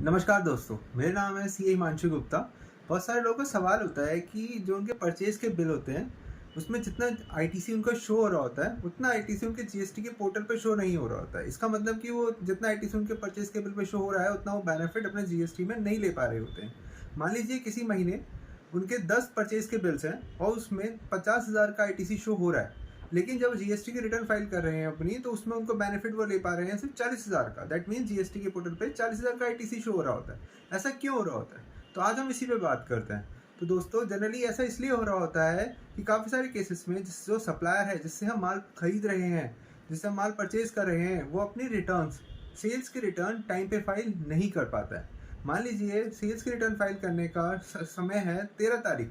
नमस्कार दोस्तों, मेरा नाम है सी हिमांशु गुप्ता। बहुत सारे लोगों का सवाल होता है कि जो उनके परचेज के बिल होते हैं, उसमें जितना आईटीसी उनका शो हो रहा होता है, उतना आईटीसी उनके जीएसटी के पोर्टल पे शो नहीं हो रहा होता है। इसका मतलब कि वो जितना आईटीसी उनके परचेज के बिल पे शो हो रहा है, उतना वो बेनिफिट अपने जीएसटी में नहीं ले पा रहे होते हैं। मान लीजिए किसी महीने उनके 10 परचेज के बिल्स हैं और उसमें 50,000 का आईटीसी शो हो रहा है, लेकिन जब जीएसटी की रिटर्न फाइल कर रहे हैं अपनी, तो उसमें उनको बेनिफिट वो ले पा रहे हैं सिर्फ 40,000 का। दैट मीन जीएसटी के पोर्टल पे 40,000 का आईटीसी शो हो रहा होता है। ऐसा क्यों हो रहा होता है? तो आज हम इसी पे बात करते हैं। तो दोस्तों, जनरली ऐसा इसलिए हो रहा होता है कि काफ़ी सारे केसेस में जो सप्लायर है, जिससे हम माल खरीद रहे हैं, जिससे हम माल परचेज कर रहे हैं, वो अपनी रिटर्न्स, सेल्स की रिटर्न टाइम पे फाइल नहीं कर पाता है। मान लीजिए सेल्स की रिटर्न फाइल करने का समय है 13 तारीख,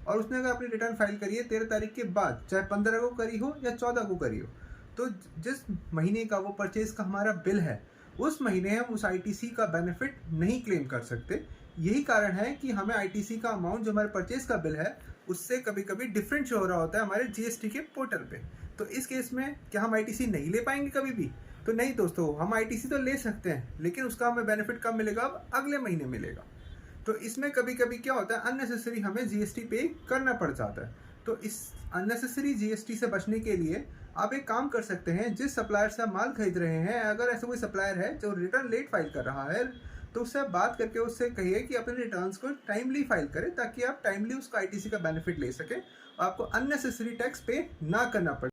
और उसने अगर अपनी रिटर्न फाइल करी है 13 तारीख के बाद, चाहे 15 को करी हो या 14 को करी हो, तो जिस महीने का वो परचेज का हमारा बिल है, उस महीने हम उस आईटीसी का बेनिफिट नहीं क्लेम कर सकते। यही कारण है कि हमें आईटीसी का अमाउंट जो हमारे परचेज का बिल है, उससे कभी कभी डिफरेंट शो हो रहा होता है हमारे जीएसटी के पोर्टल पे। तो इस केस में क्या हम आईटीसी नहीं ले पाएंगे कभी भी? तो नहीं दोस्तों, हम आईटीसी तो ले सकते हैं, लेकिन उसका हमें बेनिफिट कब मिलेगा? अब अगले महीने मिलेगा। तो इसमें कभी कभी क्या होता है, अननेसेसरी हमें जीएसटी पे करना पड़ जाता है। तो इस अननेसेसरी जीएसटी से बचने के लिए आप एक काम कर सकते हैं। जिस सप्लायर से आप माल खरीद रहे हैं, अगर ऐसा कोई सप्लायर है जो रिटर्न लेट फाइल कर रहा है, तो उससे आप बात करके उससे कहिए कि अपने रिटर्न्स को टाइमली फाइल करें, ताकि आप टाइमली उसका आईटीसी का बेनिफिट ले सकें और आपको अननेसेसरी टैक्स पे ना करना पड़े।